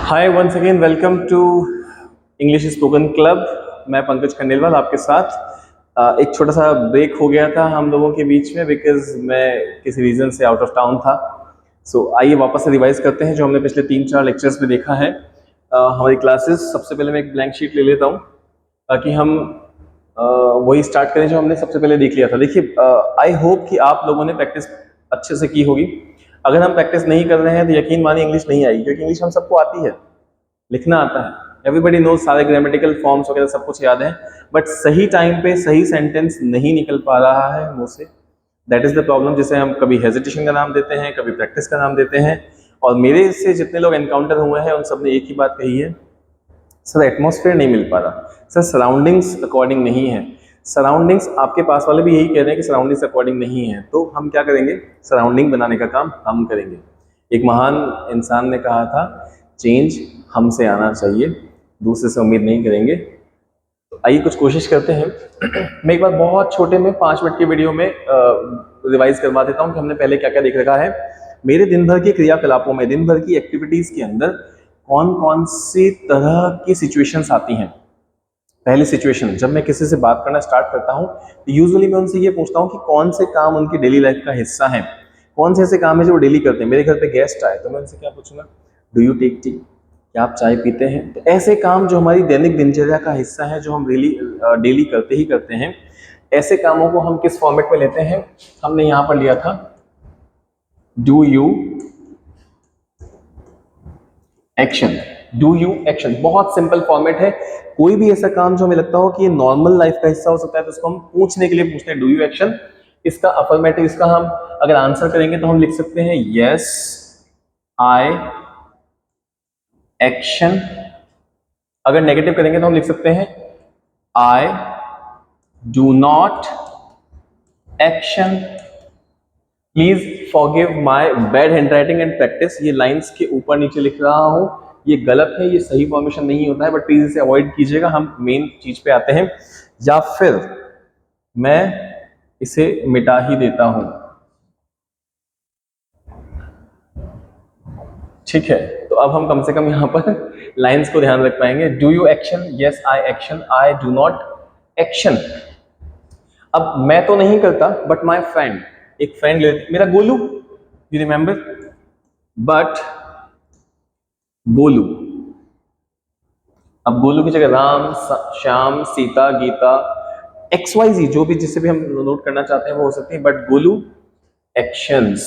Hi once again welcome to English spoken club. मैं पंकज खंडेलवाल आपके साथ। एक छोटा सा ब्रेक हो गया था हम लोगों के बीच में बिकॉज मैं किसी रीज़न से आउट ऑफ टाउन था। आइए वापस से रिवाइज करते हैं जो हमने पिछले 3-4 लेक्चर्स में देखा है। हमारी क्लासेस, सबसे पहले मैं एक ब्लैंक शीट ले लेता हूँ ताकि हम वही स्टार्ट करें जो हमने सबसे पहले देख लिया था। देखिए, आई होप कि आप लोगों ने प्रैक्टिस अच्छे से की होगी। अगर हम प्रैक्टिस नहीं कर रहे हैं तो यकीन मानिए इंग्लिश नहीं आएगी, क्योंकि इंग्लिश हम सबको आती है, लिखना आता है, एवरीबडी नोज, सारे ग्रामेटिकल फॉर्म्स वगैरह सब कुछ याद है, बट सही टाइम पे सही सेंटेंस नहीं निकल पा रहा है मुंह से। दैट इज द प्रॉब्लम, जिसे हम कभी हेजिटेशन का नाम देते हैं, कभी प्रैक्टिस का नाम देते हैं। और मेरे से जितने लोग एनकाउंटर हुए हैं उन सब ने एक ही बात कही है, सर एटमॉस्फेयर नहीं मिल पा रहा, सर सराउंडिंग्स अकॉर्डिंग नहीं है। सराउंडिंग्स आपके पास वाले भी यही कह रहे हैं कि सराउंडिंग्स अकॉर्डिंग नहीं है, तो हम क्या करेंगे, सराउंडिंग बनाने का काम हम करेंगे। एक महान इंसान ने कहा था, चेंज हमसे आना चाहिए, दूसरे से उम्मीद नहीं करेंगे। तो आइए कुछ कोशिश करते हैं। मैं एक बार बहुत छोटे में 5 मिनट की वीडियो में रिवाइज करवा देता हूँ कि हमने पहले क्या क्या देख रखा है। मेरे दिन भर के क्रियाकलापों में, दिन भर की एक्टिविटीज के अंदर कौन कौन सी तरह की सिचुएशंस आती हैं। पहली सिचुएशन, जब मैं किसी से बात करना स्टार्ट करता हूँ तो यूजुअली मैं उनसे ये पूछता हूँ कि कौन से काम उनकी डेली लाइफ का हिस्सा है, कौन से ऐसे काम है जो वो डेली करते हैं। मेरे घर पे गेस्ट आए तो मैं उनसे क्या पूछूंगा, डू यू टेक टी, क्या आप चाय पीते हैं। तो ऐसे काम जो हमारी दैनिक दिनचर्या का हिस्सा है, जो हम डेली करते ही करते हैं, ऐसे कामों को हम किस फॉर्मेट में लेते हैं। हमने यहाँ पर लिया था do you action. Do you action बहुत सिंपल फॉर्मेट है। कोई भी ऐसा काम जो हमें लगता हो कि ये नॉर्मल लाइफ का हिस्सा हो सकता है तो उसको हम पूछने के लिए पूछते हैं डू यू एक्शन। इसका अफर्मेटिव, इसका हम अगर आंसर करेंगे तो हम लिख सकते हैं यस आई एक्शन। अगर नेगेटिव करेंगे तो हम लिख सकते हैं आई do not action. Please forgive my bad handwriting and practice. ये लाइंस के ऊपर नीचे लिख रहा हूं, ये गलत है, ये सही फॉर्मेशन नहीं होता है, बट प्लीज इसे अवॉइड कीजिएगा। हम मेन चीज पे आते हैं, या फिर मैं इसे मिटा ही देता हूं, ठीक है। तो अब हम कम से कम यहां पर लाइंस को ध्यान रख पाएंगे। Do you action, yes I action, I do not action. अब मैं तो नहीं करता बट माई फ्रेंड, एक फ्रेंड मेरा Golu, you remember, but Golu. अब गोलू की जगह राम, श्याम, सीता, गीता, XYZ, जो भी जिसे भी हम नोट करना चाहते हैं वो हो सकती है, but Golu actions.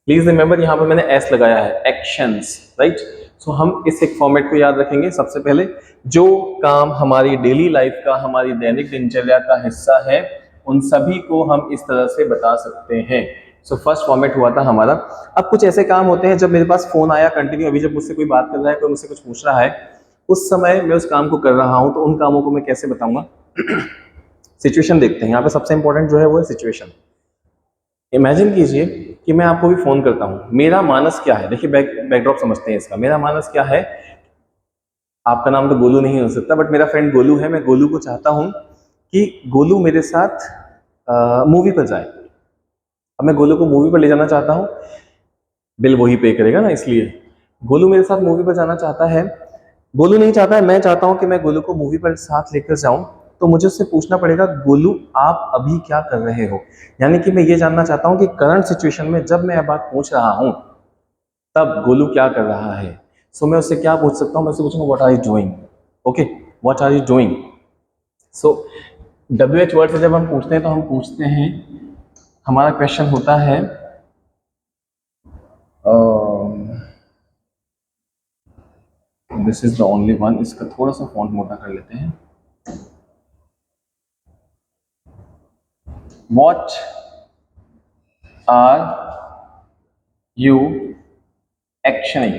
Please remember यहां पर मैंने एस लगाया है, एक्शंस, राइट। सो हम इस एक फॉर्मेट को याद रखेंगे। सबसे पहले जो काम हमारी डेली लाइफ का, हमारी दैनिक दिनचर्या का हिस्सा है, उन सभी को हम इस तरह से बता सकते हैं। सो फर्स्ट फॉर्मेट हुआ था हमारा। अब कुछ ऐसे काम होते हैं, जब मेरे पास फोन आया कंटिन्यू, अभी जब मुझसे कोई बात कर रहा है, कोई मुझसे कुछ पूछ रहा है, उस समय मैं उस काम को कर रहा हूं, तो उन कामों को मैं कैसे बताऊंगा। सिचुएशन देखते हैं, यहाँ पे सबसे इंपॉर्टेंट जो है वो है सिचुएशन। इमेजिन कीजिए कि मैं आपको भी फोन करता हूं, मेरा मानस क्या है। देखिए बैकड्रॉप समझते हैं इसका। मेरा मानस क्या है, आपका नाम तो गोलू नहीं हो सकता, बट मेरा फ्रेंड गोलू है। मैं गोलू को चाहता हूं कि गोलू मेरे साथ मूवी पर जाए। अब मैं गोलू को मूवी पर ले जाना चाहता हूं, बिल वही पे करेगा ना, इसलिए गोलू मेरे साथ मूवी पर जाना चाहता है। गोलू नहीं चाहता है, मैं चाहता हूं कि मैं गोलू को मूवी पर साथ लेकर जाऊं। तो मुझे उससे पूछना पड़ेगा, गोलू आप अभी क्या कर रहे हो। यानी कि मैं ये जानना चाहता हूं कि करंट सिचुएशन में जब मैं बात पूछ रहा हूं तब गोलू क्या कर रहा है। सो मैं उससे क्या पूछ सकता हूं, मैं उससे पूछूंगा what are you doing. Okay, what are you doing. So WH word से जब हम पूछते हैं तो हम पूछते हैं, हमारा क्वेश्चन होता है this is the only one. इसका थोड़ा सा फॉन्ट मोटा कर लेते हैं। What are you actioning?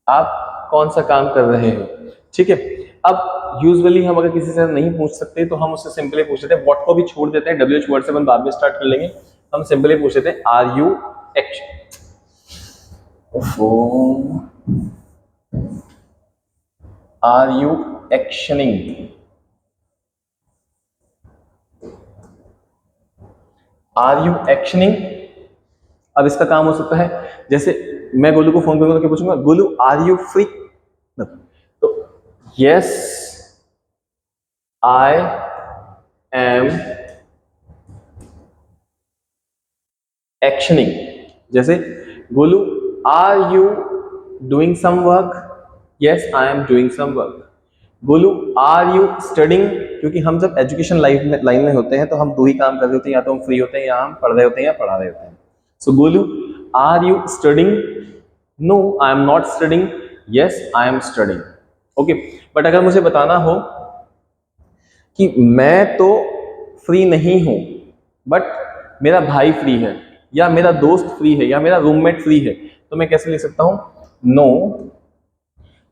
आप कौन सा काम कर रहे हो, ठीक है। अब यूजुअली हम अगर किसी से नहीं पूछ सकते तो हम उससे सिंपली पूछ लेते हैं, व्हाट को भी छोड़ देते हैं, WH वर्ड से हम बाद में स्टार्ट कर लेंगे। हम सिंपली पूछ लेते हैं are you action, are you actioning, are you actioning. अब इसका काम हो सकता है, जैसे मैं गोलू को फोन करूंगा तो क्या पूछूंगा, गोलू आर यू फ्री? तो यस आई एम एक्शनिंग। जैसे Golu are you doing some work? Yes I am doing some work. Golu are you studying? क्योंकि हम जब एजुकेशन लाइन में होते हैं तो हम दो ही काम कर रहे होते हैं, या तो हम फ्री होते हैं या हम पढ़ रहे होते हैं या पढ़ा रहे होते हैं। So Golu are you studying? No I am not studying. Yes I am studying. Okay, but अगर मुझे बताना हो कि मैं तो फ्री नहीं हूं बट मेरा भाई फ्री है, या मेरा दोस्त फ्री है, या मेरा रूममेट फ्री है, तो मैं कैसे लिख सकता हूं? नो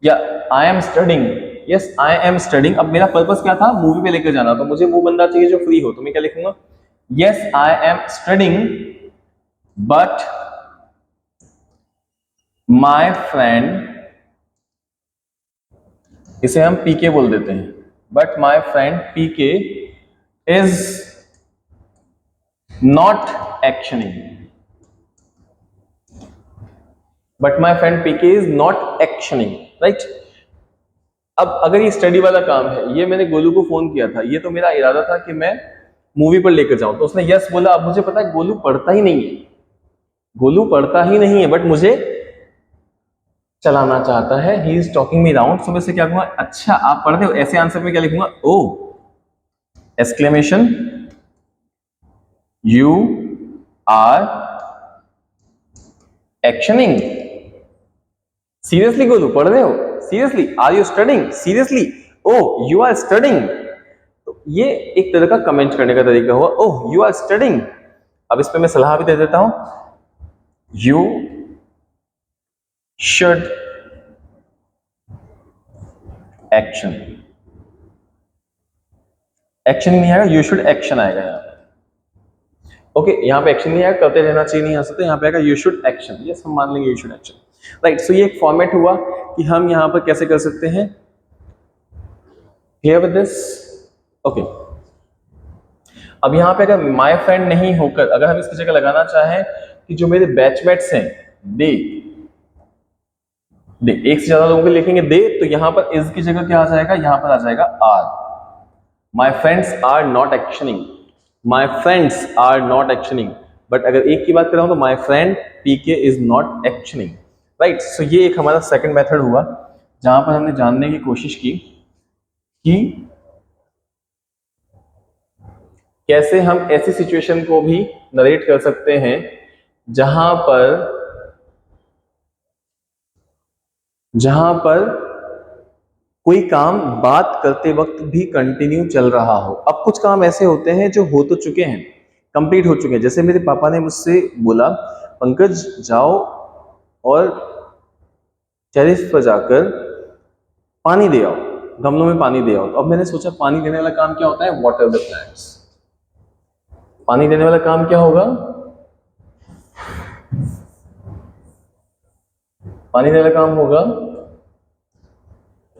या आई am studying. Yes I am studying. अब मेरा पर्पस क्या था, मूवी पे लेकर जाना, तो मुझे वो बंदा चाहिए जो फ्री हो, तो मैं क्या लिखूंगा? Yes I am studying but my friend, इसे हम पीके बोल देते हैं, but my friend PK is not actioning. But my friend PK is not actioning, right. अब अगर ये स्टडी वाला काम है, ये मैंने गोलू को फोन किया था, ये तो मेरा इरादा था कि मैं मूवी पर लेकर जाऊं, तो उसने यस बोला। अब मुझे पता है गोलू पढ़ता ही नहीं है, गोलू पढ़ता ही नहीं है, बट मुझे चलाना चाहता है, he is talking me round. So मैं से क्या कहूंगा, अच्छा आप पढ़ते हो, ऐसे आंसर में क्या लिखूंगा? O exclamation you are actioning. Seriously Golu पढ़ रहे हो? Seriously are you studying? Seriously O you are studying. तो ये एक तरह का कमेंट करने का तरीका हुआ, ओह यू आर स्टडिंग। अब इस पे मैं सलाह भी दे देता हूं, यू शुड एक्शन। एक्शन नहीं आएगा, यू शुड एक्शन आएगा यहाँ पे। ओके, यहाँ पे एक्शन नहीं आएगा, करते रहना चाहिए नहीं आ सकते, यहाँ पे आएगा यू शुड एक्शन। यस हम मान लेंगे you should action, right. So ये एक फॉर्मेट हुआ कि हम यहाँ पर कैसे कर सकते हैं, हियर विद दिस। ओके, अब यहाँ पे अगर माय फ्रेंड नहीं होकर अगर हम इसकी जगह लगाना चाहें कि जो मेरे बैचमेट्स हैं दे, एक से ज्यादा लोगों को लिखेंगे दे, तो यहां पर इज की जगह क्या आ जाएगा, यहां पर आ जाएगा are. My friends are not actioning, my friends are not actioning. But अगर एक की बात कर रहा हूं तो my friend PK is not actioning, right. So ये एक हमारा सेकंड मेथड हुआ जहां पर हमने जानने की कोशिश की कि कैसे हम ऐसी सिचुएशन को भी नरेट कर सकते हैं जहां पर कोई काम बात करते वक्त भी कंटिन्यू चल रहा हो। अब कुछ काम ऐसे होते हैं जो हो तो चुके हैं, कंप्लीट हो चुके हैं। जैसे मेरे पापा ने मुझसे बोला पंकज जाओ और टेरेस पर जाकर पानी दे आओ, गमलों में पानी दे आओ। तो अब मैंने सोचा पानी देने वाला काम क्या होता है, वाटर द प्लांट्स। पानी देने वाला काम क्या होगा, पानी देने वाला काम होगा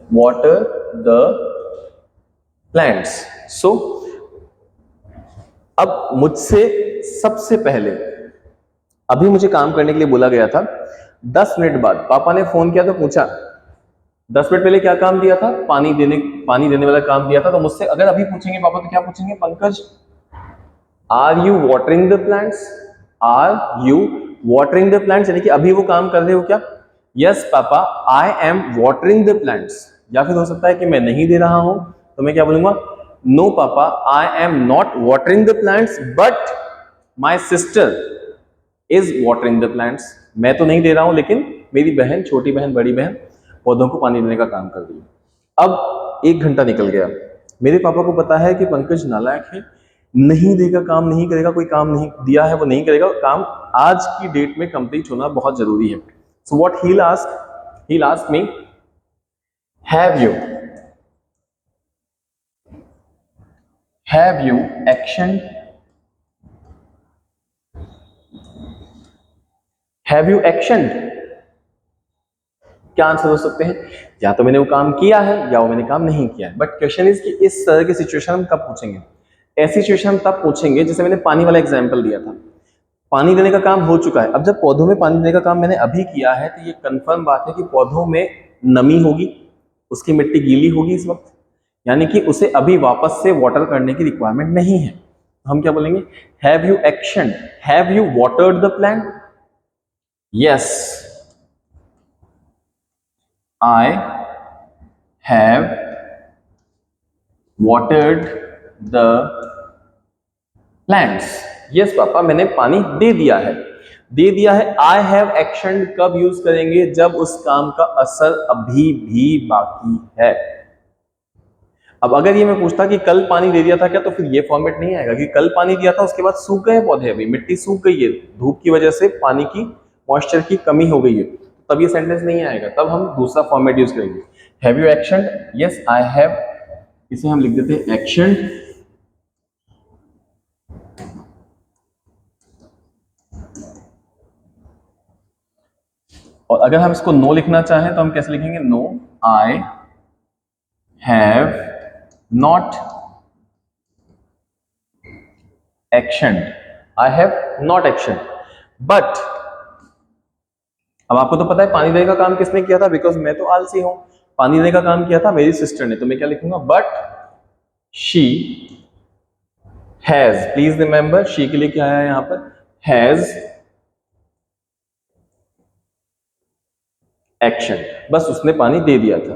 वाटर द प्लांट्स। सो अब मुझसे सबसे पहले अभी मुझे काम करने के लिए बोला गया था, 10 मिनट बाद पापा ने फोन किया तो पूछा 10 मिनट पहले क्या काम दिया था, पानी देने वाला काम दिया था। तो मुझसे अगर अभी पूछेंगे पापा तो क्या पूछेंगे, Pankaj are you watering the plants? Are you watering the plants, यानी कि अभी वो काम कर रहे हो क्या? Yes papa I am watering the plants. या फिर हो सकता है कि मैं नहीं दे रहा हूं, तो मैं क्या बोलूंगा, नो पापा आई am not watering the plants but my sister is watering the plants. मैं तो नहीं दे रहा हूं लेकिन मेरी बहन, छोटी बहन, बड़ी बहन पौधों को पानी देने का काम कर रही है। अब 1 घंटा निकल गया, मेरे पापा को पता है कि पंकज नालायक है, नहीं देगा, काम नहीं करेगा, कोई काम नहीं दिया है वो नहीं करेगा, काम आज की डेट में कंप्लीट होना बहुत जरूरी है। So what he'll ask me, have you actioned? Have you actioned? क्या आंसर हो सकते हैं, या तो मैंने वो काम किया है या वो मैंने काम नहीं किया है। बट क्वेश्चन इज कि इस तरह की सिचुएशन हम कब पूछेंगे, ऐसी सिचुएशन हम तब पूछेंगे जैसे मैंने पानी वाला एग्जांपल दिया था। पानी देने का काम हो चुका है। अब जब पौधों में पानी देने का काम मैंने अभी किया है तो ये कंफर्म बात है कि पौधों में नमी होगी, उसकी मिट्टी गीली होगी इस वक्त, यानी कि उसे अभी वापस से वाटर करने की रिक्वायरमेंट नहीं है। हम क्या बोलेंगे? Have you action, have you watered the plant? Yes, I have watered the plants. Yes papa, मैंने पानी दे दिया है। दे दिया है। आई हैव एक्शन कब यूज करेंगे? जब उस काम का असर अभी भी बाकी है। अब अगर ये मैं पूछता कि कल पानी दे दिया था क्या, तो फिर ये फॉर्मेट नहीं आएगा कि कल पानी दिया था उसके बाद सूख गए पौधे, अभी मिट्टी सूख गई है, धूप की वजह से पानी की मॉइस्चर की कमी हो गई है, तब ये सेंटेंस नहीं आएगा। तब हम दूसरा फॉर्मेट यूज करेंगे। Have you action? Yes I have. इसे हम लिख देते हैं एक्शन। और अगर हम इसको नो लिखना चाहें तो हम कैसे लिखेंगे? No I have not action. I have not action but. अब आपको तो पता है पानी देने का काम किसने किया था, बिकॉज मैं तो आलसी हूं। पानी देने का काम किया था मेरी सिस्टर ने, तो मैं क्या लिखूंगा? But she has. Please remember, she के लिए क्या है यहां पर? Has action. बस उसने पानी दे दिया था।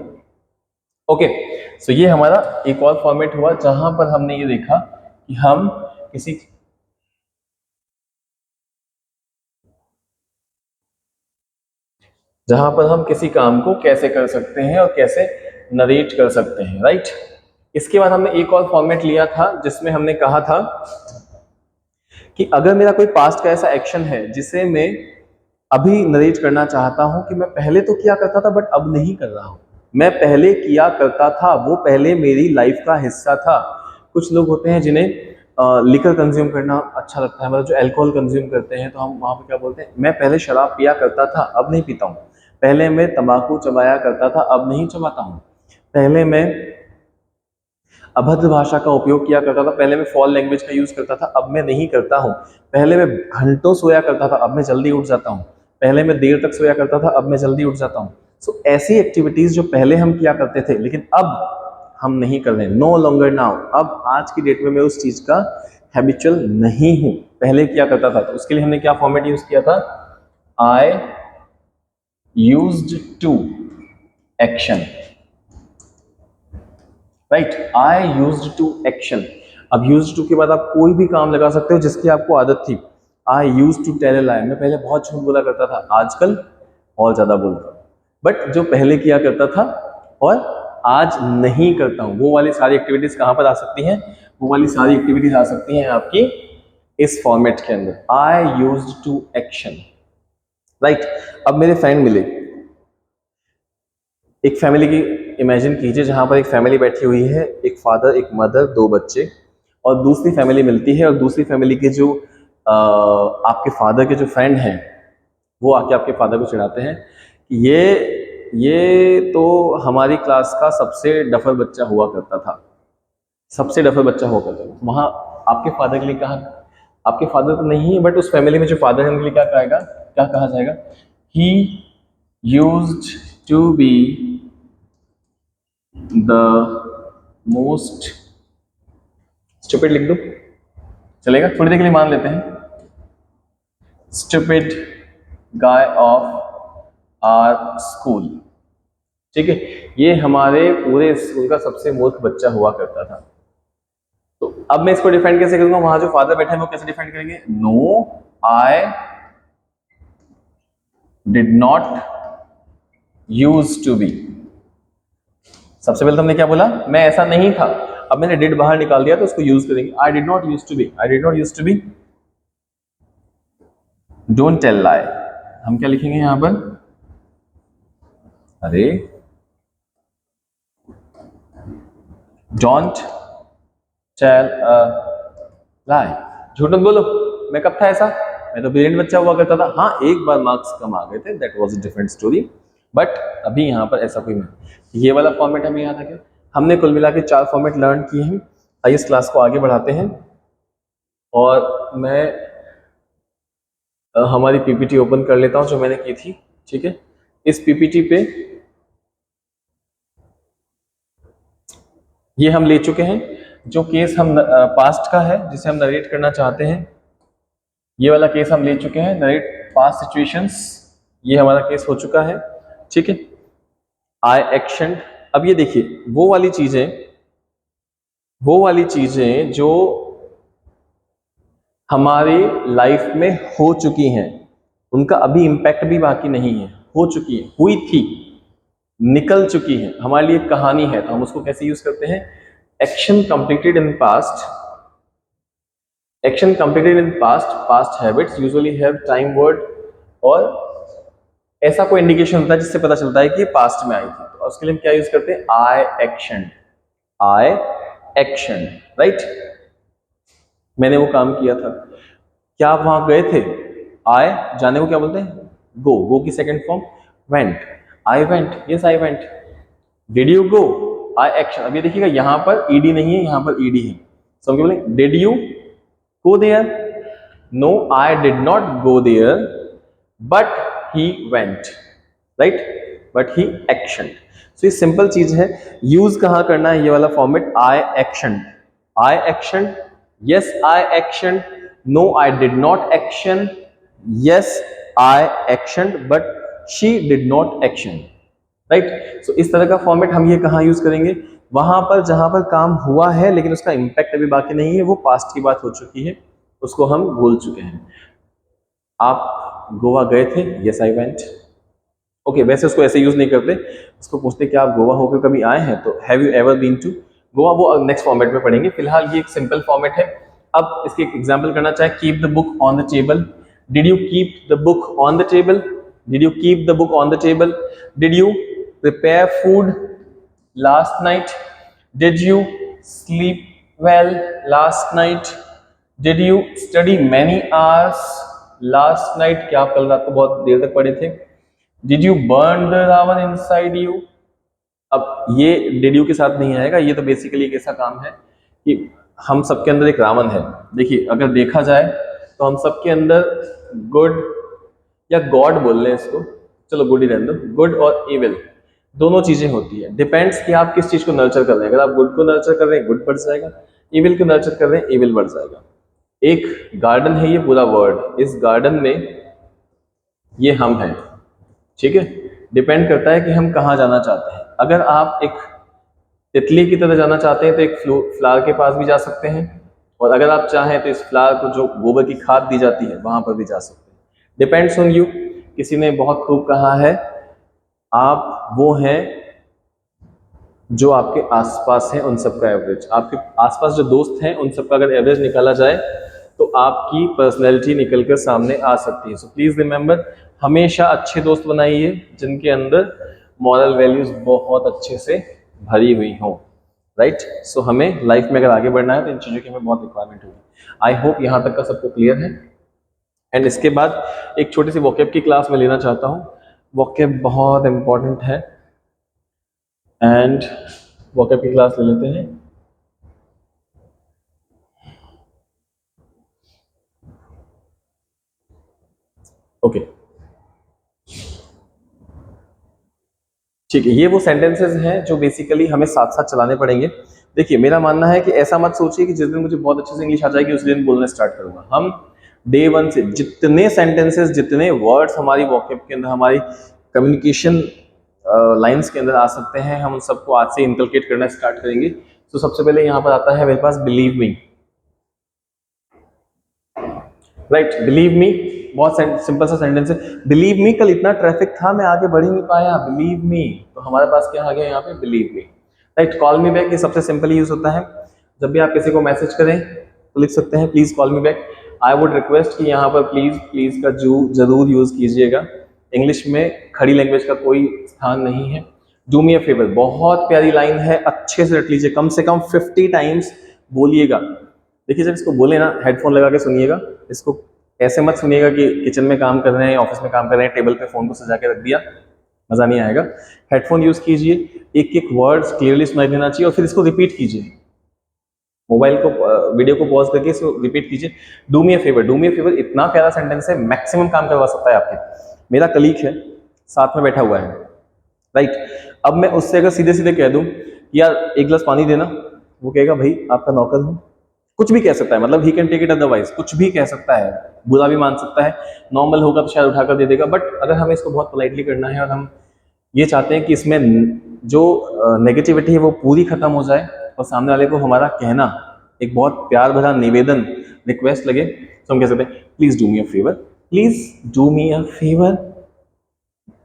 ओके, सो ये हमारा एक और फॉर्मेट हुआ जहां पर हमने ये देखा कि हम किसी जहां पर हम किसी काम को कैसे कर सकते हैं और कैसे नरेट कर सकते हैं, राइट। इसके बाद हमने एक और फॉर्मेट लिया था जिसमें हमने कहा था कि अगर मेरा कोई पास्ट का ऐसा एक्शन है जिसे मैं अभी नरेट करना चाहता हूं कि मैं पहले तो किया करता था बट अब नहीं कर रहा हूं, मैं पहले किया करता था, वो पहले मेरी लाइफ का हिस्सा था। कुछ लोग होते हैं जिन्हें लिकर कंज्यूम करना अच्छा लगता है, मतलब जो अल्कोहल कंज्यूम करते हैं, तो हम वहां पर क्या बोलते हैं? मैं पहले शराब पिया करता था, अब नहीं पीता हूँ। पहले मैं तंबाकू चबाया करता था, अब नहीं चबाता हूँ। पहले मैं अभद्र भाषा का उपयोग किया करता था, पहले मैं फॉल लैंग्वेज का यूज करता था, अब मैं नहीं करता हूँ। पहले मैं घंटों सोया करता था, अब मैं जल्दी उठ जाता हूँ। पहले मैं देर तक सोया करता था, अब मैं जल्दी उठ जाता हूँ। सो ऐसी एक्टिविटीज जो पहले हम किया करते थे लेकिन अब हम नहीं कर रहे, नो लॉन्गर नाउ, अब आज की डेट में मैं उस चीज का हैबिचुअल नहीं हूं, पहले किया करता था। तो उसके लिए हमने क्या फॉर्मेट यूज किया था? I used to action, right. I used to action. अब यूज्ड टू के बाद आप कोई भी काम लगा सकते हो जिसकी आपको आदत थी। I used to tell a lie, मैं पहले बहुत झूठ बोला करता था, आजकल और ज्यादा बोलता हूं। बट जो पहले किया करता था और आज नहीं करता हूं, वो वाली सारी एक्टिविटीज कहां पर आ सकती हैं? वो वाली सारी एक्टिविटीज आ सकती हैं आपकी इस फॉर्मेट के अंदर, I used to action, right. अब मेरे फ्रेंड मिले, एक फैमिली की इमेजिन कीजिए जहां पर एक फैमिली बैठी हुई है, एक फादर, एक मदर, दो बच्चे, और दूसरी फैमिली मिलती है और दूसरी फैमिली के जो आपके फादर के जो फ्रेंड हैं वो आके आपके फादर को चिढ़ाते हैं कि ये तो हमारी क्लास का सबसे डफर बच्चा हुआ करता था, सबसे डफर बच्चा हुआ करता था। वहां आपके फादर के लिए कहा, आपके फादर तो नहीं है बट उस फैमिली में जो फादर है उनके लिए क्या कहा जाएगा? He used to be the most stupid, लिख दो चलेगा, थोड़ी देर के लिए मान लेते हैं, stupid guy of our school, ठीक है। ये हमारे पूरे स्कूल का सबसे मूर्ख बच्चा हुआ करता था। तो अब मैं इसको डिफाइन कैसे करूंगा? वहां जो फादर बैठे हैं वो कैसे डिफाइन करेंगे? No I did not use to be. सबसे पहले तुमने क्या बोला? मैं ऐसा नहीं था। अब मैंने डिड बाहर निकाल दिया तो उसको यूज करेंगे, I did not use to be, I did not use to be. Don't tell lie, हम क्या लिखेंगे यहां पर? अरे डोंट टेल अ लाई, झूठ मत बोलो। मैं कब था ऐसा? मैं तो ब्रिलियंट बच्चा हुआ करता था। हाँ, एक बार मार्क्स कम आ गए थे, that was a different story, but अभी यहाँ पर ऐसा कोई नहीं। ये वाला फॉर्मेट हमें याद आ गया। हमने कुल मिला के 4 फॉर्मेट लर्न किए हैं। आइए इस क्लास को आगे बढ़ाते हैं और मैं हमारी पीपीटी ओपन कर लेता हूं जो मैंने की थी। ठीक है, इस पीपीटी पे ये हम ले चुके हैं। जो केस हम पास्ट का है जिसे हम नरेट करना चाहते हैं, ये वाला केस हम ले चुके हैं, नरेट पास्ट सिचुएशंस, ये हमारा केस हो चुका है। ठीक है, आई एक्शन। अब ये देखिए वो वाली चीजें जो हमारे लाइफ में हो चुकी हैं, उनका अभी इम्पैक्ट भी बाकी नहीं है, हो चुकी है, हुई थी, निकल चुकी है, हमारे लिए कहानी है, तो हम उसको कैसे यूज करते हैं? Action completed in past, action completed in past, past habits usually have time word और ऐसा कोई इंडिकेशन होता है जिससे पता चलता है कि ये पास्ट में आई थी। तो उसके लिए हम क्या यूज करते हैं? आई एक्शन, आई एक्शन, राइट। मैंने वो काम किया था, क्या आप वहां गए थे? आए जाने को क्या बोलते हैं? गो, गो की second form went, I went, yes I went. Did you go? I action. अब ये देखिएगा यहां पर ईडी नहीं है, यहां पर ईडी है, सो हम क्या बोलेंगे? Did you go there? No, I did not go there but he went, right, but he action. सो ये सिंपल चीज है, यूज कहां करना है ये वाला format, I action, I action, yes I action, no I did not action, yes I actioned but she did not action, right। so इस तरह का फॉर्मेट हम ये कहाँ यूज करेंगे? वहां पर जहां पर काम हुआ है लेकिन उसका इंपैक्ट अभी बाकी नहीं है, वो पास्ट की बात हो चुकी है, उसको हम भूल चुके हैं। आप गोवा गए थे? yes I went। ओके, वैसे उसको ऐसे यूज नहीं करते, उसको पूछते कि आप गोवा होकर कभी आए हैं, तो have you ever been to Goa, वो नेक्स्ट फॉर्मेट में पढ़ेंगे, फिलहाल ये एक सिंपल फॉर्मेट है। अब इसके एक एग्जांपल करना चाहे, keep the book on the table, did you keep the book on the table, did you keep the book on the table, did you prepare food last night, did you sleep well last night, did you study many hours last night, क्या आप कल रात को बहुत देर तक पढ़े थे, did you burn the Ravan inside you. अब ये डिड यू के साथ नहीं आएगा, ये तो बेसिकली एक ऐसा काम है कि हम सबके अंदर एक रावण है। देखिए अगर देखा जाए तो हम सबके अंदर गुड या गॉड बोल रहे हैं इसको, चलो गुड ही रहने दो, गुड और इविल दोनों चीजें होती है, डिपेंड्स कि आप किस चीज को नर्चर कर रहे हैं। अगर आप गुड को नर्चर कर रहे हैं गुड बढ़ जाएगा, इविल को नर्चर कर रहे हैं इविल बढ़ जाएगा। एक गार्डन है ये पूरा वर्ल्ड, इस गार्डन में ये हम हैं, ठीक है। डिपेंड करता है कि हम कहाँ जाना चाहते हैं। अगर आप एक तितली की तरह जाना चाहते हैं तो एक फ्लावर के पास भी जा सकते हैं, और अगर आप चाहें तो इस फ्लावर को जो गोबर की खाद दी जाती है वहां पर भी जा सकते हैं, डिपेंड्स ऑन यू। किसी ने बहुत खूब कहा है, आप वो हैं जो आपके आसपास हैं उन सबका एवरेज। आपके आसपास जो दोस्त हैं उन सबका अगर एवरेज निकाला जाए तो आपकी पर्सनैलिटी निकलकर सामने आ सकती है। सो प्लीज रिमेंबर, हमेशा अच्छे दोस्त बनाइए जिनके अंदर मॉरल वैल्यूज बहुत अच्छे से भरी हुई हो, राइट। सो हमें लाइफ में अगर आगे बढ़ना है तो इन चीज़ों की हमें बहुत रिक्वायरमेंट होगी। आई होप यहाँ तक का सबको क्लियर है। एंड इसके बाद एक छोटी सी वोकैब की क्लास में लेना चाहता हूँ। वोकैब बहुत इंपॉर्टेंट है, एंड वोकैब की क्लास ले लेते हैं। ओके ठीक है, ये वो सेंटेंसेस हैं जो बेसिकली हमें साथ साथ चलाने पड़ेंगे। देखिए मेरा मानना है कि ऐसा मत सोचिए कि जिस दिन मुझे बहुत अच्छे से इंग्लिश आ जाएगी उस दिन बोलना स्टार्ट करूंगा। हम डे वन से जितने सेंटेंसेस, जितने वर्ड्स हमारी वोकैब के अंदर, हमारी कम्युनिकेशन लाइंस के अंदर आ सकते हैं, हम उन सबको आज से इनकलकेट करना स्टार्ट करेंगे। तो सबसे पहले यहाँ पर आता है मेरे पास believe me, right. Believe me बहुत सिंपल सा सेंटेंस है, बिलीव मी कल इतना ट्रैफिक था मैं आगे बढ़ ही नहीं पाया, बिलीव मी। तो हमारे पास क्या आ गया यहाँ पे? Believe me, right. Call me back, ये सबसे सिंपल यूज होता है। जब भी आप किसी को मैसेज करें तो लिख सकते हैं please call me back. I would request कि यहाँ पर प्लीज प्लीज का जरूर यूज कीजिएगा। इंग्लिश में खड़ी लैंग्वेज का कोई स्थान नहीं है। डू मी अ फेवर बहुत प्यारी लाइन है, अच्छे से रट लीजिए, कम से कम 50 टाइम्स बोलिएगा। देखिए जब इसको बोले ना, हेडफोन लगा के सुनिएगा, इसको ऐसे मत सुनिएगा कि किचन में काम कर रहे हैं, ऑफिस में काम कर रहे हैं, टेबल पे फोन को सजा के रख दिया, मजा नहीं आएगा। हेडफोन यूज कीजिए, एक एक वर्ड्स क्लियरली सुनाई देना चाहिए, और फिर इसको रिपीट कीजिए। मोबाइल को वीडियो को पॉज करके इसको रिपीट कीजिए। Do me a favour, do me a favour इतना प्यारा सेंटेंस है, मैक्सिमम काम करवा सकता है आपके। मेरा कलीग है, साथ में बैठा हुआ है, राइट। अब मैं उससे अगर सीधे सीधे कह दूं यार एक गिलास पानी देना, वो कहेगा भाई आपका नौकर हूं, कुछ भी कह सकता है, मतलब he can take it otherwise, कुछ भी कह सकता है, बुरा भी मान सकता है। नॉर्मल होगा तो शायद उठाकर दे देगा, बट अगर हमें इसको बहुत पोलाइटली करना है और हम ये चाहते हैं कि इसमें जो नेगेटिविटी है वो पूरी खत्म हो जाए और सामने वाले को हमारा कहना एक बहुत प्यार भरा निवेदन, रिक्वेस्ट लगे, तो हम कह सकते हैं please do me a favour, please do me a favour,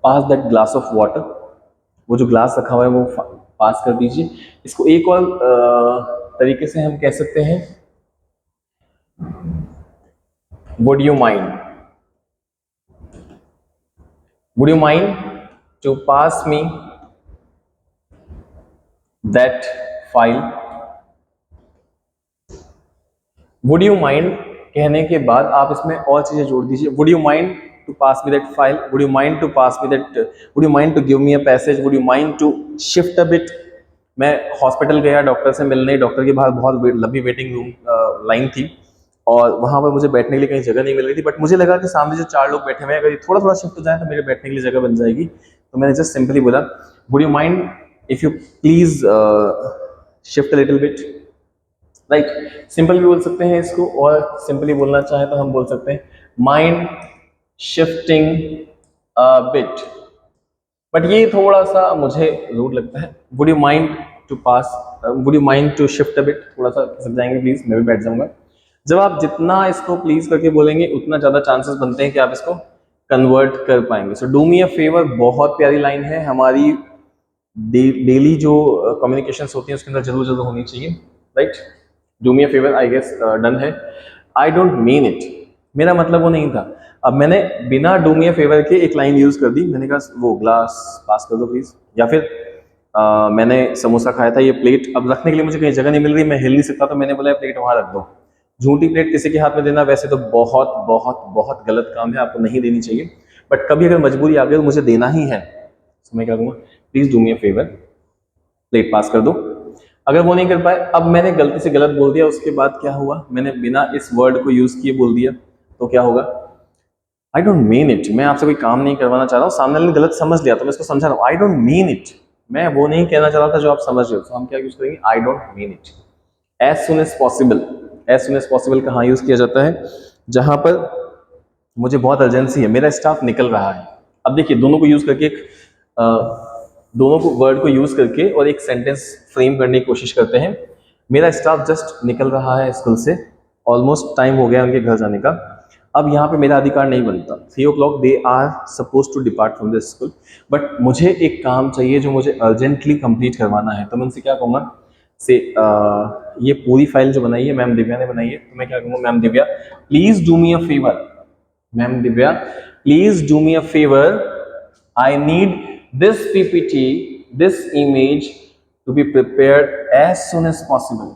pass that glass of water, वो जो ग्लास रखा हुआ है वो पास कर दीजिए। इसको एक और तरीके से हम कह सकते हैं, would you mind, would you mind to pass me that file. Would you mind कहने के बाद आप इसमें और चीजें जोड़ दीजिए। Would you mind to pass me that file, would you mind to pass me that, would you mind to give me a passage, would you mind to shift a bit. मैं हॉस्पिटल गया doctor से मिलने, doctor के बाहर बहुत लंबी waiting room line थी और वहां पर मुझे बैठने के लिए कहीं जगह नहीं मिल रही थी, बट मुझे लगा कि सामने जो 4 लोग बैठे हुए हैं अगर ये थोड़ा थोड़ा शिफ्ट हो जाए तो मेरे बैठने के लिए जगह बन जाएगी। तो मैंने जस्ट सिंपली बोला would you mind if you please shift a little bit, right. Simple भी बोल सकते हैं इसको, और सिंपली बोलना चाहे तो हम बोल सकते हैं माइंड शिफ्टिंग बिट, बट ये थोड़ा सा मुझे रूड लगता है। Would you mind to pass, would you mind to shift a bit, थोड़ा सा सक जाएंगे प्लीज, मैं भी बैठ जाऊंगा। जब आप जितना इसको प्लीज करके बोलेंगे उतना ज्यादा चांसेस बनते हैं कि आप इसको कन्वर्ट कर पाएंगे। So do me a favour बहुत प्यारी लाइन है, हमारी डेली जो कम्युनिकेशंस होती हैं उसके अंदर जरूर जरूर होनी चाहिए, right. Do me a favour I guess done है। आई डोंट मीन इट, मेरा मतलब वो नहीं था। अब मैंने बिना डू मी अ फेवर के एक लाइन यूज कर दी, मैंने कहा वो ग्लास पास कर दो प्लीज, या फिर मैंने समोसा खाया था, ये प्लेट अब रखने के लिए मुझे कहीं जगह नहीं मिल रही, मैं हिल नहीं सकता, तो मैंने बोला प्लेट वहां रख दो। झूठी प्लेट किसी के हाथ में देना वैसे तो बहुत बहुत बहुत गलत काम है, आपको नहीं देनी चाहिए, बट कभी अगर मजबूरी आ गई तो मुझे देना ही है, तो मैं क्या कहूँगा please do me a favour, plate pass कर दो। अगर वो नहीं कर पाए, अब मैंने गलती से गलत बोल दिया, उसके बाद क्या हुआ, मैंने बिना इस वर्ड को यूज किए बोल दिया, तो क्या होगा, आई डोंट मीन इट, मैं आपसे कोई काम नहीं करवाना चाह रहा हूँ, सामने वाले ने गलत समझ लिया तो मैं इसको समझा रहा हूँ, आई डोंट मीन इट, मैं वो नहीं कहना चाह रहा था जो आप समझ रहे हो, तो हम क्या यूज करेंगे, I don't mean it. As soon as possible, as soon as possible कहाँ यूज किया जाता है, जहां पर मुझे बहुत अर्जेंसी है, मेरा स्टाफ निकल रहा है। अब देखिए दोनों को यूज करके दोनों को वर्ड को यूज करके और एक सेंटेंस फ्रेम करने की कोशिश करते हैं। मेरा स्टाफ जस्ट निकल रहा है स्कूल से, ऑलमोस्ट टाइम हो गया उनके घर जाने का, अब यहाँ पे मेरा अधिकार नहीं बनता, 3 o'clock they are suppose to depart from the school, but मुझे एक काम चाहिए जो मुझे अर्जेंटली कंप्लीट करवाना है, तो मैं उनसे क्या कहूँगा से ये पूरी फाइल जो बनाई है मैम दिव्या ने बनाई है, तो मैं क्या कहूँगा ma'am Divya please do me a favour, ma'am Divya please do me a favour, I need this PPT, this image to be prepared as soon as possible.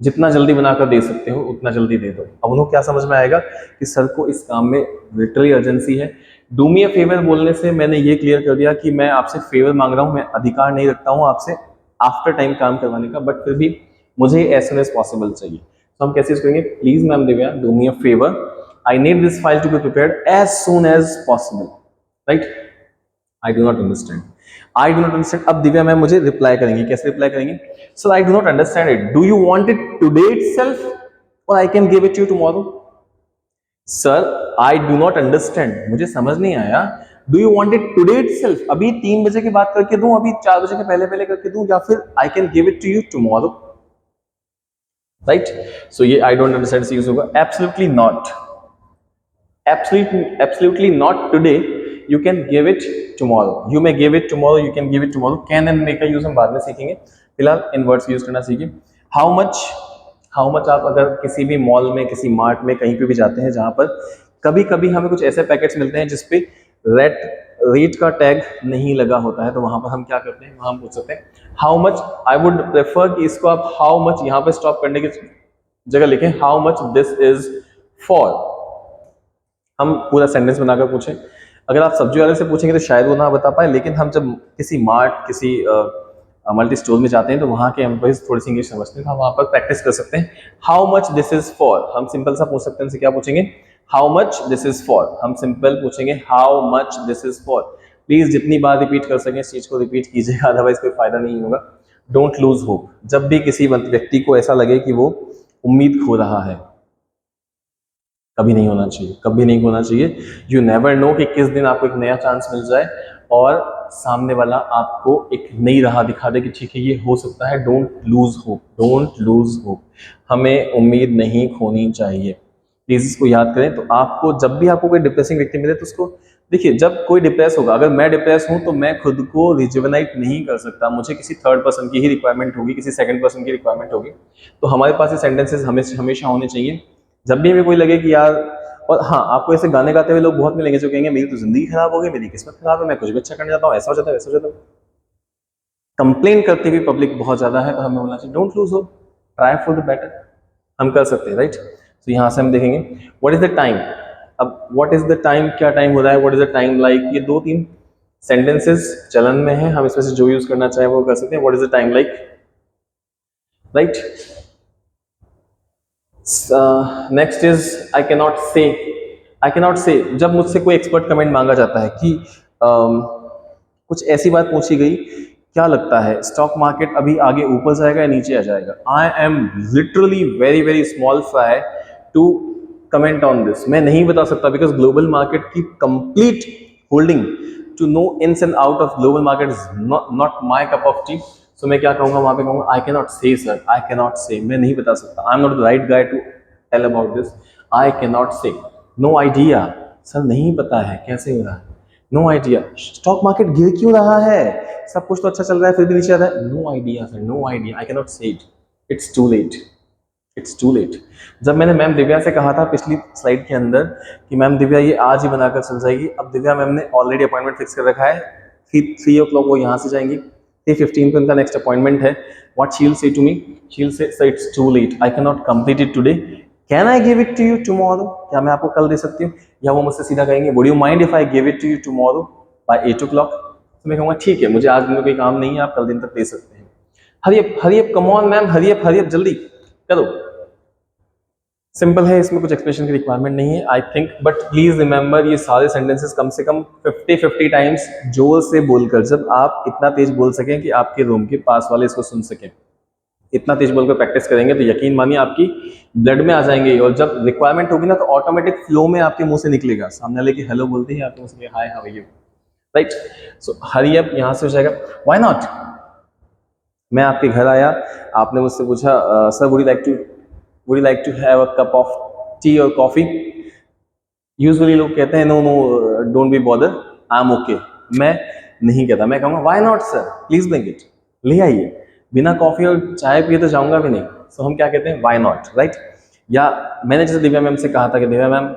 जितना जल्दी बनाकर दे सकते हो उतना जल्दी दे दो। अब उन्हें क्या समझ में आएगा कि सर को इस काम में लिटरली अर्जेंसी है। डू मी अ फेवर बोलने से मैंने ये क्लियर कर दिया कि मैं आपसे फेवर मांग रहा हूँ, मैं अधिकार नहीं रखता हूँ आपसे आफ्टर टाइम काम करवाने का, बट फिर भी मुझे एज सुन एज पॉसिबल चाहिए। तो हम कैसे यूज करेंगे, please ma'am Divya do me a favour, I need this file to be prepared as soon as possible, right. I do not understand, I do not understand. अब Divya ma'am मुझे reply करेंगे, कैसे reply करेंगे, sir I do not understand it, do you want it today itself और I can give it you tomorrow. Sir I do not understand, मुझे समझ नहीं आया, do you want it today itself, अभी 3 बजे के बाद करके दूं, अभी 4 बजे के पहले पहले करके दूं, या फिर I can give it to you tomorrow, right. So ये आई डोंट अंडरस्टैंड से यूज होगा। Absolutely not, absolutely not today, you can give it tomorrow, you may give it tomorrow, you can give it tomorrow। can and may का use हम बाद में सीखेंगे, फिलहाल इन words use करना सीखिए। हाउ मच, हाउ मच आप अगर किसी भी मॉल में किसी मार्ट में कहीं पे भी जाते हैं जहां पर कभी कभी हमें कुछ ऐसे पैकेट्स मिलते हैं जिसपे रेट का टैग नहीं लगा होता है, तो वहां पर हम क्या करते हैं, वहां हम पूछ सकते हैं how much. I would prefer कि इसको आप हाउ मच यहाँ पे स्टॉप करने की जगह लिखें how much this is for, हम पूरा सेंटेंस बनाकर पूछें। अगर आप सब्जी वाले से पूछेंगे तो शायद वो ना बता पाए, लेकिन हम जब किसी मार्ट किसी मल्टी स्टोर में जाते हैं तो वहाँ के एम्प्लॉइज थोड़ी सी इंग्लिश समझते हैं, तो हम वहाँ पर प्रैक्टिस कर सकते हैं। How much this is for, हम सिंपल सा पूछ सकते हैं, उनसे क्या पूछेंगे, how much this is for, हम सिंपल पूछेंगे how much this is for. Please जितनी बार रिपीट कर सकें इस चीज को रिपीट कीजिएगा, अदरवाइज कोई फायदा नहीं होगा। डोंट लूज होप, जब भी किसी व्यक्ति को ऐसा लगे कि वो उम्मीद खो रहा है, कभी नहीं होना चाहिए, कभी नहीं होना चाहिए। यू नेवर नो कि किस दिन आपको एक नया चांस मिल जाए और सामने वाला आपको एक नई राह दिखा दे कि ठीक है ये हो सकता है। Don't lose hope, don't lose hope, हमें उम्मीद नहीं खोनी चाहिए। प्लीज इसको याद करें। तो आपको जब भी आपको कोई डिप्रेसिंग व्यक्ति मिले तो उसको देखिए, जब कोई डिप्रेस होगा, अगर मैं डिप्रेस हूं तो मैं खुद को रिजुवेनाइट नहीं कर सकता, मुझे किसी थर्ड पर्सन की ही रिक्वायरमेंट होगी, किसी सेकंड पर्सन की रिक्वायरमेंट होगी। तो हमारे पास ये सेंटेंसेस हमेशा होने चाहिए जब भी हमें कोई लगे कि यार। और हाँ, आपको ऐसे गाने गाते हुए लोग बहुत मिलेंगे जो कहेंगे मेरी तो जिंदगी खराब हो गई, मेरी किस्मत खराब है, मैं कुछ भी अच्छा करने जाता हूँ, ऐसा हो जाता है, वैसा हो जाता है। कंप्लेन करती हुई पब्लिक बहुत ज्यादा है, तो हमें बोलना चाहिए don't lose hope, try for the better, हम कर सकते हैं, राइट। तो यहाँ से हम देखेंगे व्हाट इज द टाइम। अब व्हाट इज द टाइम, क्या टाइम हो रहा है, what is the time like, ये 2-3 सेंटेंसेस चलन में है, हम इसमें से जो यूज करना चाहे वो कर सकते हैं। What is the time like, right. Next is I can not say. I can not से, जब मुझसे कोई एक्सपर्ट कमेंट मांगा जाता है कि कुछ ऐसी बात पूछी गई, क्या लगता है स्टॉक मार्केट अभी आगे ऊपर जाएगा या नीचे आ जाएगा, I am literally very very small fry to comment on this. मैं नहीं बता सकता बिकॉज ग्लोबल मार्केट की complete holding, to know ins and out of global market is not my cup of tea. So मैं क्या कहूंगा वहां पे, कहूंगा I can not say sir, I can not say, मैं नहीं बता सकता, I am not the right guy to tell about this, I can not से। नो आइडिया सर, नहीं पता है कैसे हो रहा है, नो आइडिया। स्टॉक मार्केट गिर क्यों रहा है, सब कुछ तो अच्छा चल रहा है फिर भी नीचे आ रहा है, no idea sir, no idea, I can not say it, it's too late, it's too late. जब मैंने मैम दिव्या से कहा था पिछली स्लाइड के अंदर कि मैम दिव्या ये आज ही बनाकर चल जाएगी, अब दिव्या मैम ने ऑलरेडी अपॉइंटमेंट फिक्स कर रखा है, 3 o'clock वो यहाँ से जाएंगी, 3:15 पे उनका नेक्स्ट अपॉइंटमेंट है। What she will say to me, she will say sir it's too late, I can not complete it today, can I give it to you tomorrow, क्या मैं आपको कल दे सकती हूँ। या वो मुझसे सीधा कहेंगे would you mind if I give it to you tomorrow by 8 o'clock। तो मैं कहूँगा ठीक है, मुझे आज दिन में कोई काम नहीं है, आप कल दिन तक दे सकते हैं। Hurry up come on ma'am, hurry up जल्दी करो। सिंपल है, इसमें कुछ एक्सप्लेनेशन की रिक्वायरमेंट नहीं है I think, but please remember ये सारे सेंटेंसेस कम से कम 50 टाइम्स जोर से बोलकर, जब आप इतना तेज बोल सकें कि आपके रूम के पास वाले इसको सुन सकें, इतना तेज बोलकर प्रैक्टिस करेंगे तो यकीन मानिए आपकी ब्लड में आ जाएंगे, और जब रिक्वायरमेंट होगी ना तो ऑटोमेटिक फ्लो में आपके मुंह से निकलेगा, सामने वाले की हेलो बोलते ही आपके मुंह से hi how are you, right. So hurry up यहाँ से हो जाएगा। व्हाई नॉट, मैं आपके घर आया, आपने मुझसे पूछा sir would you like to have a cup of tea और कॉफी। यूजुअली लोग कहते हैं no no don't be bother, I am okay, मैं नहीं कहता, मैं कहूँगा why not sir please bring it, ले आइए, बिना कॉफी और चाय पिए तो जाऊंगा भी नहीं। सो हम क्या कहते हैं, व्हाई नॉट, राइट। या मैंने जैसे दिव्या मैम से कहा था कि दिव्या मैम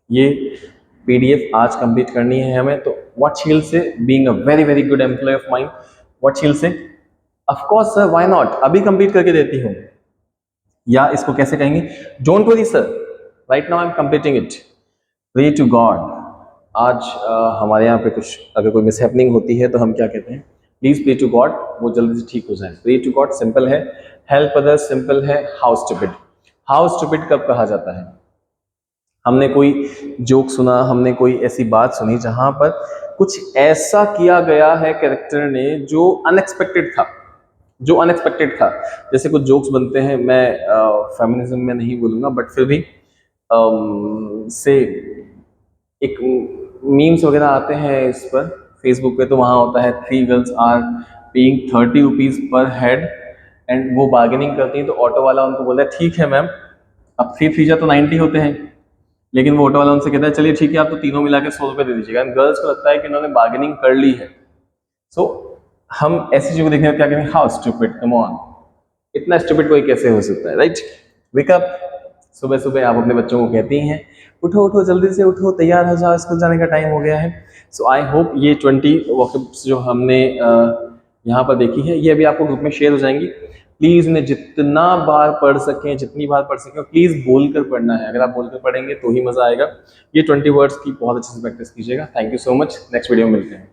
ये पीडीएफ आज कंप्लीट करनी है हमें, तो what she will say, being a very very good employee of mind, what she will say, of course sir why not, अभी कंप्लीट करके देती हूँ। या इसको कैसे कहेंगे, don't worry sir right now I am completing it, pray to God. आज हमारे यहाँ पे कुछ अगर कोई मिसहैपनिंग होती है तो हम क्या कहते हैं, प्लीज प्रे टू गॉड, वो जल्दी से ठीक हो जाए। प्रे टू गॉड सिंपल है, हेल्प अदर्स सिंपल है, हाउ स्टूपिड। हाउ स्टूपिड कब कहा जाता है, हमने कोई जोक सुना, हमने कोई ऐसी बात सुनी जहां पर कुछ ऐसा किया गया है कैरेक्टर ने जो अनएक्सपेक्टेड था, जो अनएक्सपेक्टेड था। जैसे कुछ जोक्स बनते हैं, मैं फेमिनिज्म में नहीं बोलूंगा बट फिर भी से एक मीम्स वगैरह आते हैं इस पर फेसबुक पे, तो वहाँ होता है 3 girls are paying 30 rupees per head, and वो बार्गेनिंग करती हैं, तो ऑटो वाला उनको बोलता है ठीक है मैम, अब 3 3 तो 90 होते हैं, लेकिन वो ऑटो वाला उनसे कहता है चलिए ठीक है आप तो तीनों मिला के 100 रुपये दे दीजिएगा। गर्ल्स को लगता है कि उन्होंने बार्गेनिंग कर ली है। सो हम ऐसी चीजों को देखने में क्या करें, हाउ स्टूपिड, कम ऑन, इतना स्टूपिड कोई कैसे हो सकता है, राइट। वेक अप, सुबह सुबह आप अपने बच्चों को कहती हैं उठो उठो जल्दी से उठो, तैयार हो जाओ, स्कूल जाने का टाइम हो गया है। सो आई होप ये 20 वर्कअप्स जो हमने यहाँ पर देखी है ये अभी आपको ग्रुप में शेयर हो जाएंगी। प्लीज इन्हें जितना बार पढ़ सकें, जितनी बार पढ़ सकें, प्लीज बोलकर पढ़ना है, अगर आप बोलकर पढ़ेंगे तो ही मजा आएगा। ये 20 वर्ड्स की बहुत अच्छे से प्रैक्टिस कीजिएगा। Thank you so much, next video में मिलते हैं।